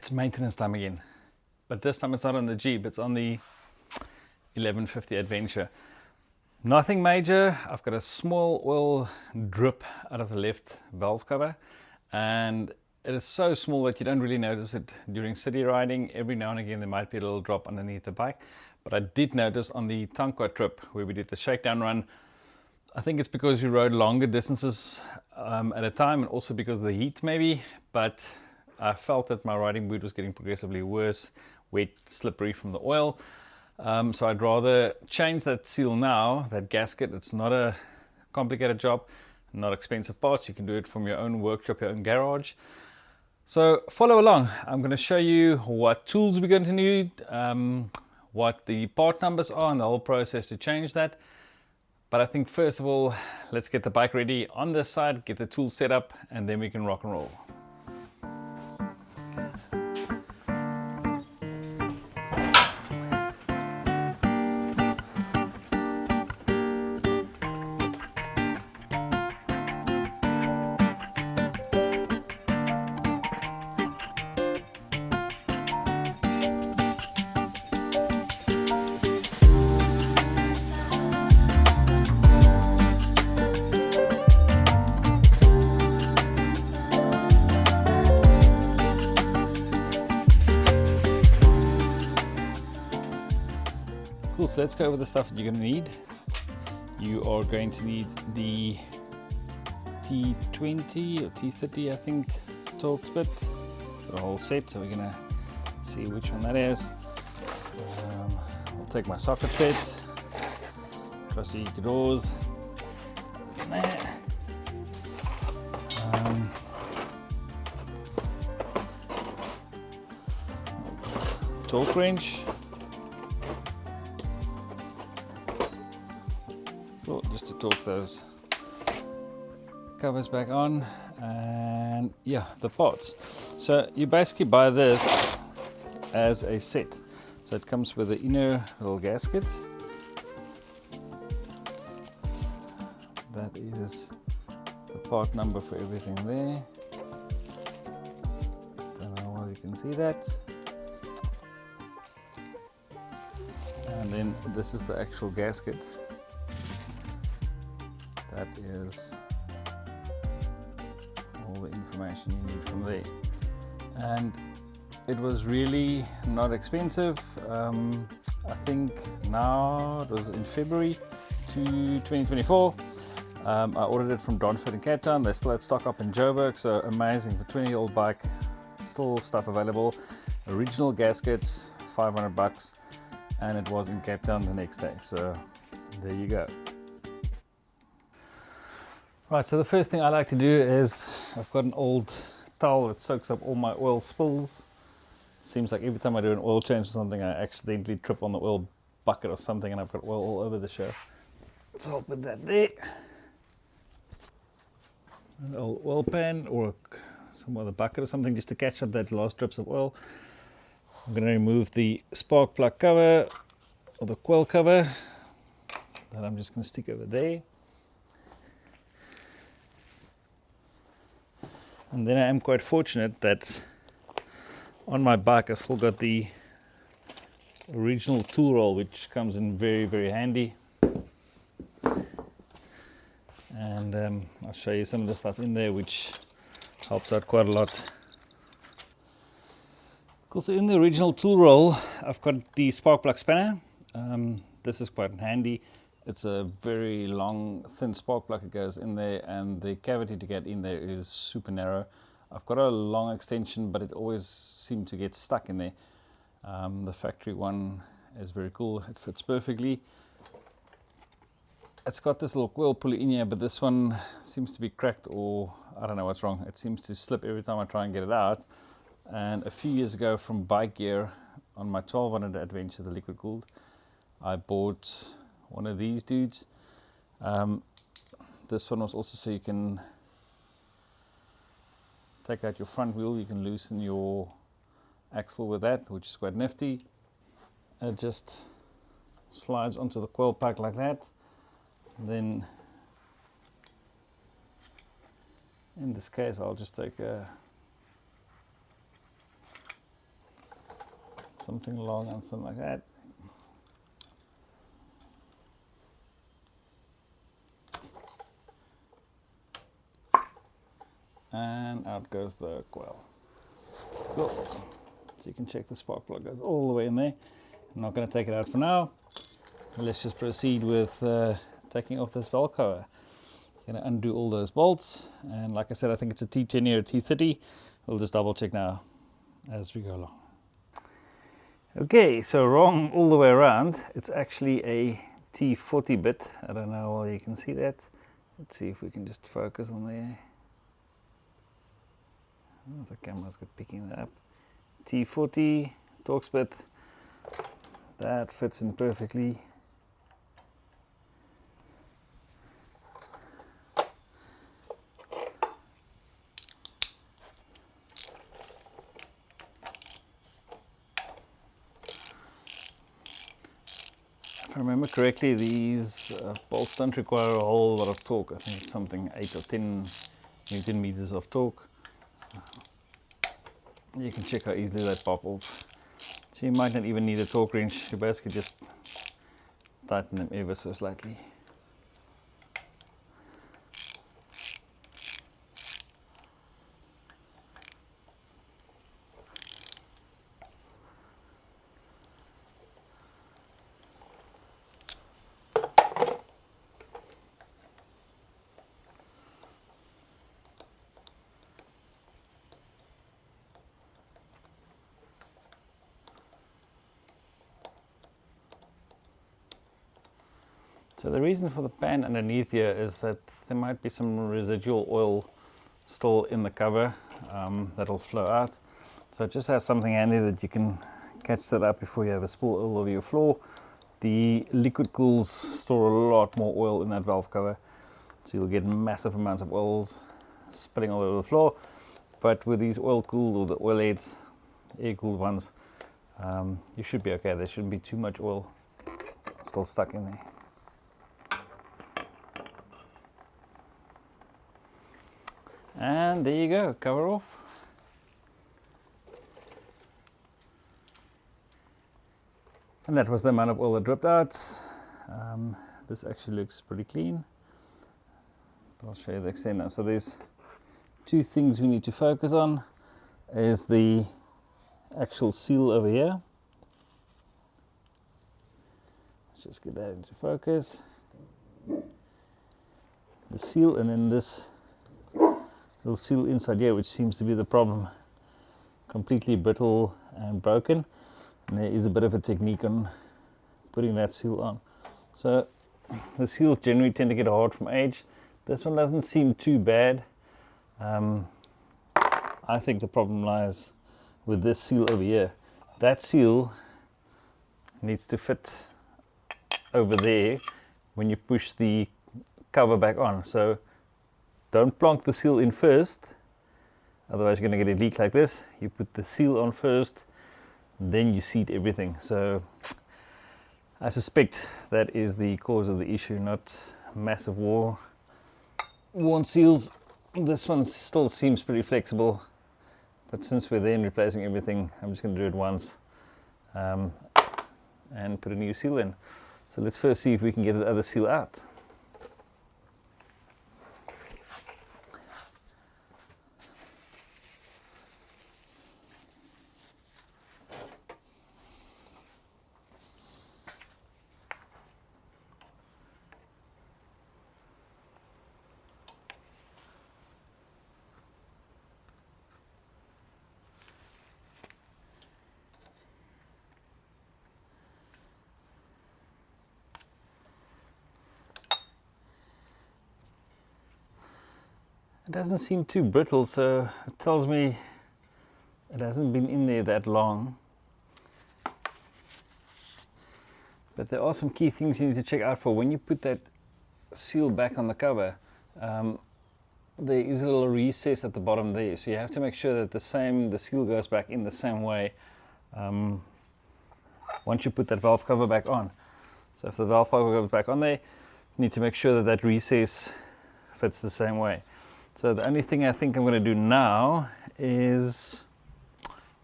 It's maintenance time again, but this time it's not on the Jeep, it's on the 1150 Adventure. Nothing major. I've got a small oil drip out of the left valve cover, and it is so small that you don't really notice it during city riding. Every now and again there might be a little drop underneath the bike, but I did notice on the Tankwa trip where we did the shakedown run. I think it's because you rode longer distances at a time, and also because of the heat maybe, but I felt that my riding boot was getting progressively worse, wet, slippery from the oil. So I'd rather change that seal now, that gasket. It's not a complicated job, not expensive parts. You can do it from your own workshop, your own garage. So follow along. I'm going to show you what tools we're going to need, what the part numbers are, and the whole process to change that. But I think first of all, let's get the bike ready on this side, get the tools set up, and then we can rock and roll. Cool, so let's go over the stuff that you're going to need. You are going to need the T20 or T30, I think, Torx bit for the whole set. So we're going to see which one that is. I'll take my socket set, trusty drawers, torque wrench. Just to torque those covers back on, and yeah, the parts. So you basically buy this as a set. So it comes with the inner little gasket. That is the part number for everything there. Don't know why you can see that. And then this is the actual gasket. That is all the information you need from there, and it was really not expensive. I think now it was in February 2024. I ordered it from Donford in Cape Town. They still had stock up in Joburg, so amazing. For 20-year-old bike, still stuff available. Original gaskets, $500, and it was in Cape Town the next day. So there you go. Right, so the first thing I like to do is, I've got an old towel that soaks up all my oil spills. Seems like every time I do an oil change or something, I accidentally trip on the oil bucket or something, and I've got oil all over the show. So I'll put that there. An old oil pan or some other bucket or something just to catch up that last drips of oil. I'm going to remove the spark plug cover or the coil cover that I'm just going to stick over there. And then I am quite fortunate that on my bike I've still got the original tool roll, which comes in very, very handy. And I'll show you some of the stuff in there which helps out quite a lot. Cool, so in the original tool roll I've got the spark plug spanner. This is quite handy. It's a very long, thin spark plug that goes in there, and the cavity to get in there is super narrow. I've got a long extension, but it always seems to get stuck in there. The factory one is very cool. It fits perfectly. It's got this little coil pulley in here, but this one seems to be cracked, or I don't know what's wrong. It seems to slip every time I try and get it out. And a few years ago from Bike Gear, on my 1200 Adventure, the liquid cooled, I bought one of these dudes. This one was also so you can take out your front wheel, you can loosen your axle with that, which is quite nifty. It just slides onto the coil pack like that. Then in this case I'll just take a something long and something like that. And out goes the coil. Cool. So you can check the spark plug goes all the way in there. I'm not going to take it out for now. Let's just proceed with taking off this valve cover. Going to undo all those bolts, and like I said, I think it's a T10 or a T30. We'll just double check now as we go along. Okay, so wrong all the way around. It's actually a T40 bit. I don't know whether you can see that. Let's see if we can just focus on there. Oh, the camera's got picking that up. T40 Torx bit. That fits in perfectly. If I remember correctly, these bolts don't require a whole lot of torque. I think it's something 8 or 10 Newton meters of torque. You can check how easily they pop off. So you might not even need a torque wrench. You basically just tighten them ever so slightly. So the reason for the pan underneath here is that there might be some residual oil still in the cover that'll flow out. So just have something handy that you can catch that up before you have a spill all over your floor. The liquid cools store a lot more oil in that valve cover, so you'll get massive amounts of oil spilling all over the floor. But with these oil cooled, or the oil heads, air cooled ones, you should be okay. There shouldn't be too much oil still stuck in there. And there you go, cover off. And that was the amount of oil that dripped out. This actually looks pretty clean. I'll show you the extent now. So there's two things we need to focus on. Is the actual seal over here. Let's just get that into focus. The seal, and then this little seal inside here, which seems to be the problem. Completely brittle and broken, and there is a bit of a technique on putting that seal on. So the seals generally tend to get hard from age. This one doesn't seem too bad. I think the problem lies with this seal over here. That seal needs to fit over there when you push the cover back on. So don't plonk the seal in first, otherwise you're going to get a leak like this. You put the seal on first, then you seat everything. So I suspect that is the cause of the issue, not massive worn seals. This one still seems pretty flexible, but since we're then replacing everything, I'm just going to do it once and put a new seal in. So let's first see if we can get the other seal out. It doesn't seem too brittle, so it tells me it hasn't been in there that long. But there are some key things you need to check out for. When you put that seal back on the cover, there is a little recess at the bottom there, so you have to make sure that the seal goes back in the same way once you put that valve cover back on. So if the valve cover goes back on there, you need to make sure that that recess fits the same way. So the only thing I think I'm going to do now is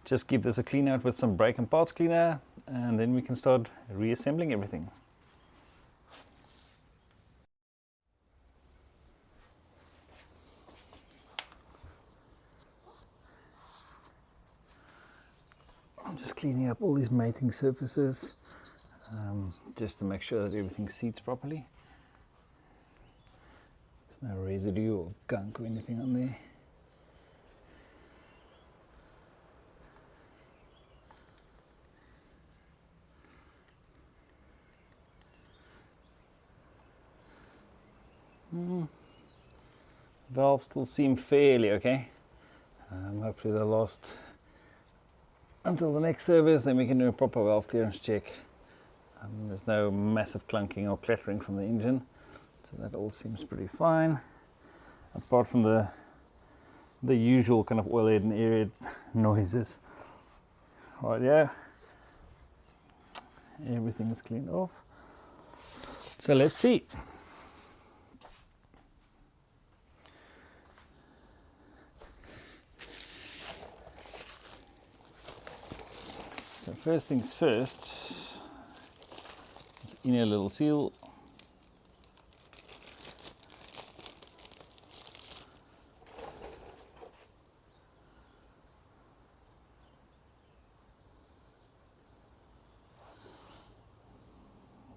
just give this a clean out with some brake and parts cleaner, and then we can start reassembling everything. I'm just cleaning up all these mating surfaces, just to make sure that everything seats properly. There's no residue or gunk or anything on there. Valves still seem fairly okay. Hopefully they'll last until the next service, then we can do a proper valve clearance check. There's no massive clunking or clattering from the engine, so that all seems pretty fine, apart from the usual kind of oil head and air head noises. Right, yeah, everything is cleaned off, so let's see. So first things first, this inner little seal.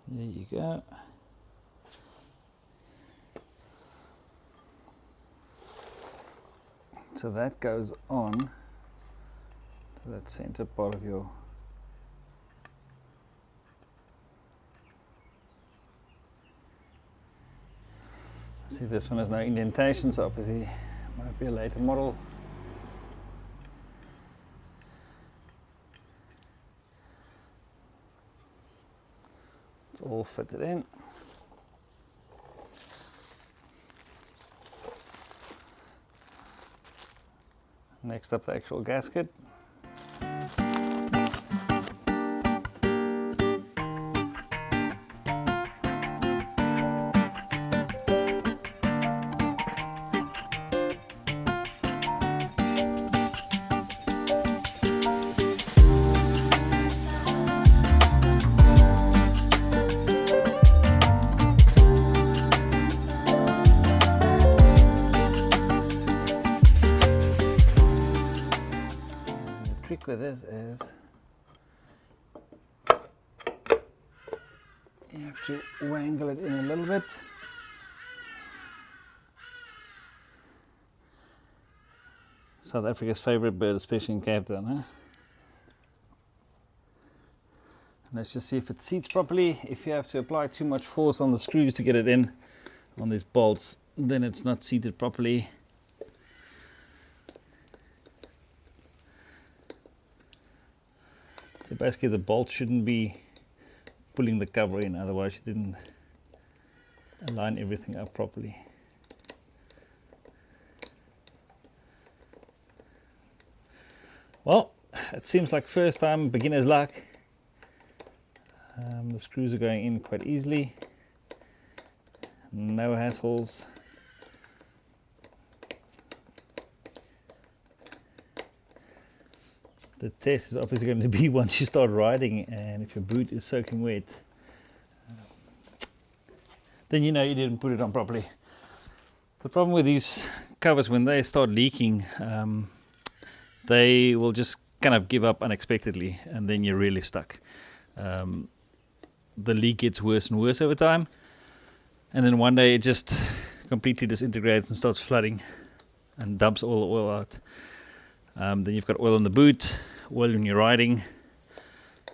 There you go. So that goes on to that center part of your see, this one has no indentation, so obviously it might be a later model. It's all fitted in. Next up, the actual gasket. With this is you have to wangle it in a little bit. South Africa's favorite bird, especially in Cape Town, huh? Let's just see if it seats properly. If you have to apply too much force on the screws to get it in on these bolts, then it's not seated properly. So basically the bolt shouldn't be pulling the cover in, otherwise you didn't align everything up properly. Well, it seems like first time beginner's luck. The screws are going in quite easily, no hassles. The test is obviously going to be once you start riding, and if your boot is soaking wet, then you know you didn't put it on properly. The problem with these covers, when they start leaking, they will just kind of give up unexpectedly, and then you're really stuck. The leak gets worse and worse over time, and then one day it just completely disintegrates and starts flooding and dumps all the oil out. Then you've got oil on the boot, oil when you're riding,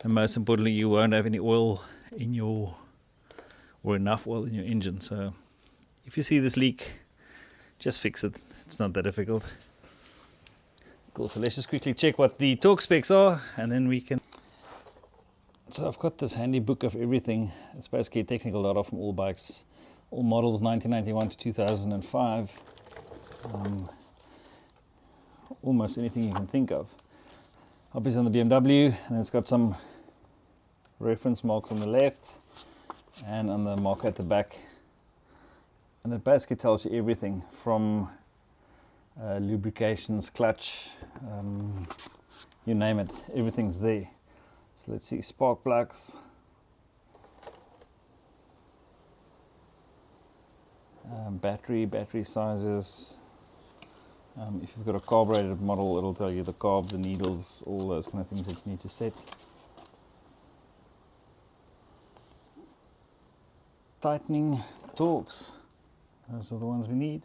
and most importantly you won't have any oil in your, or enough oil in your engine. So if you see this leak, just fix it. It's not that difficult. Cool, so let's just quickly check what the torque specs are, and then we can. So I've got this handy book of everything. It's basically a technical data from all bikes, all models 1991 to 2005. Almost anything you can think of. Obviously on the BMW, and it's got some reference marks on the left and on the marker at the back. And it basically tells you everything from lubrications, clutch, you name it, everything's there. So let's see, spark plugs, battery sizes. If you've got a carbureted model, it'll tell you the carb, the needles, all those kind of things that you need to set. Tightening torques, those are the ones we need.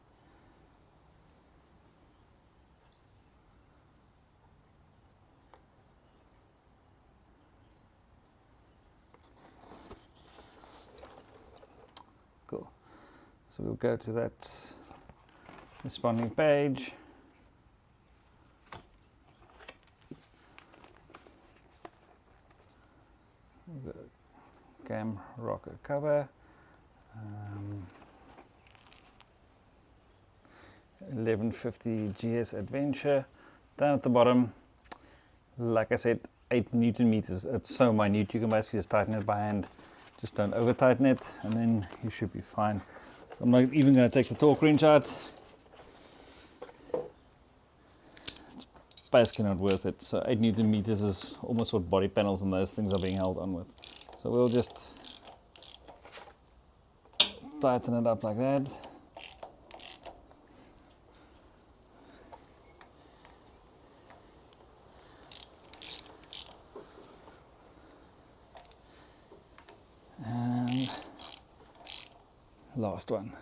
Cool. So we'll go to that responding page. We've got a cam rocker cover. 1150GS Adventure. Down at the bottom, like I said, 8 Newton meters. It's so minute, you can basically just tighten it by hand. Just don't over tighten it, and then you should be fine. So I'm not even going to take the torque wrench out. It's basically not worth it. So 8 Newton meters is almost what body panels and those things are being held on with. So we'll just tighten it up like that. And last one.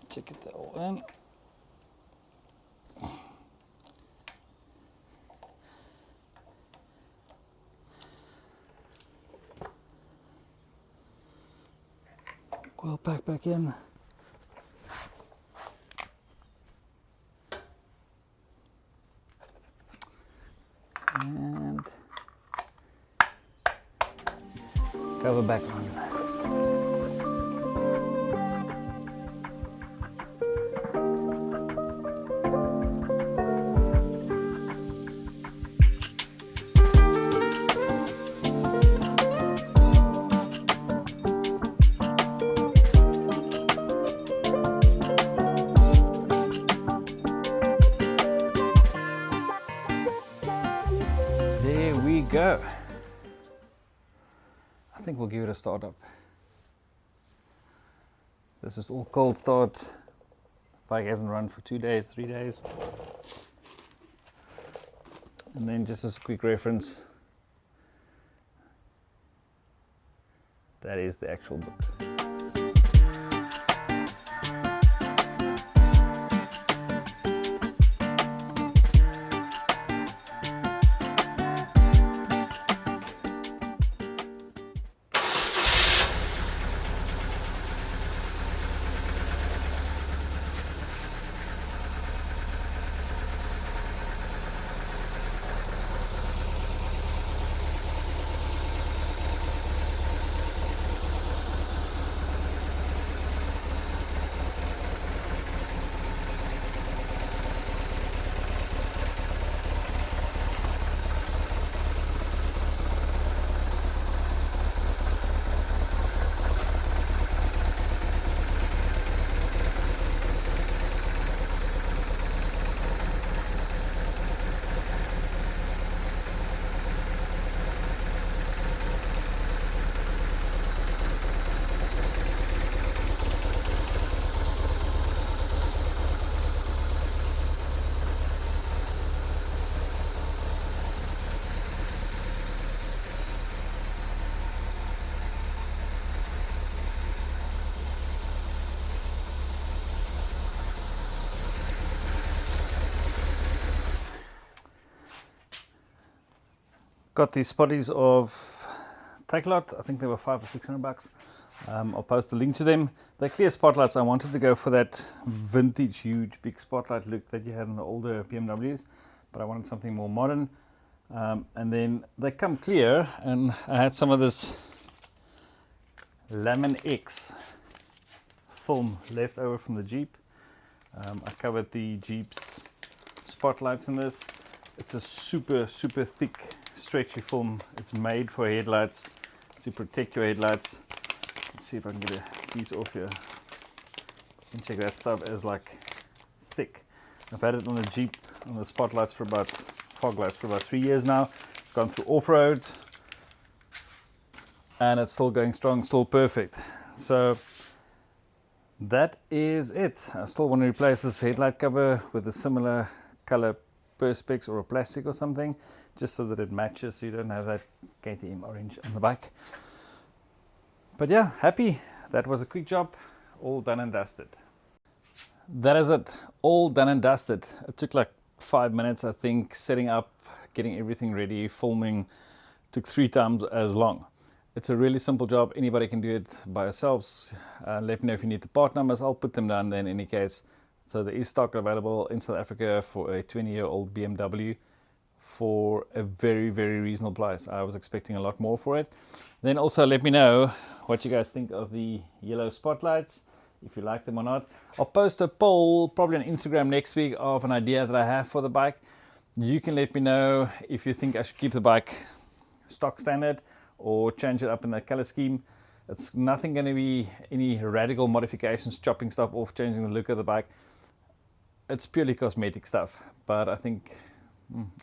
Check it all in. Coil pack back in. And cover back on. There we go. I think we'll give it a start up. This is all cold start. The bike hasn't run for 2 days, 3 days. And then just as a quick reference, that is the actual book. Got these spotties of Takealot. I think they were $500 or $600. I'll post a link to them. They're clear spotlights. I wanted to go for that vintage, huge, big spotlight look that you had in the older BMWs, but I wanted something more modern. And then they come clear, and I had some of this Lamin X film left over from the Jeep. I covered the Jeep's spotlights in this. It's a super thick stretchy film. It's made for headlights, to protect your headlights. Let's see if I can get a piece off here. You can check that stuff is like thick. I've had it on the Jeep, on the spotlights for about, fog lights for about 3 years now. It's gone through off-road and it's still going strong, still perfect. So that is it. I still want to replace this headlight cover with a similar color perspex or a plastic or something, just so that it matches, so you don't have that KTM orange on the bike. But yeah, happy. That was a quick job, all done and dusted. That is it, all done and dusted. It took like 5 minutes, I think, setting up, getting everything ready, filming. Took 3 times as long. It's a really simple job. Anybody can do it by yourselves. Let me know if you need the part numbers. I'll put them down there in any case. So there is stock available in South Africa for a 20-year-old BMW for a very, very reasonable price. I was expecting a lot more for it. Then also let me know what you guys think of the yellow spotlights, if you like them or not. I'll post a poll probably on Instagram next week of an idea that I have for the bike. You can let me know if you think I should keep the bike stock standard or change it up in that color scheme. It's nothing going to be any radical modifications, chopping stuff off, changing the look of the bike. It's purely cosmetic stuff, but I think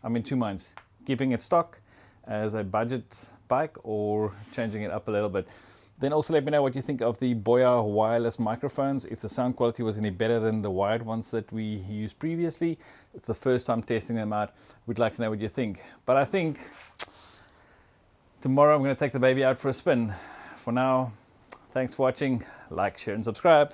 I'm in 2 minds, keeping it stock as a budget bike or changing it up a little bit. Then also let me know what you think of the Boya wireless microphones, if the sound quality was any better than the wired ones that we used previously. It's the first time testing them out. We'd like to know what you think. But I think tomorrow I'm going to take the baby out for a spin. For now, thanks for watching. Like, share and subscribe.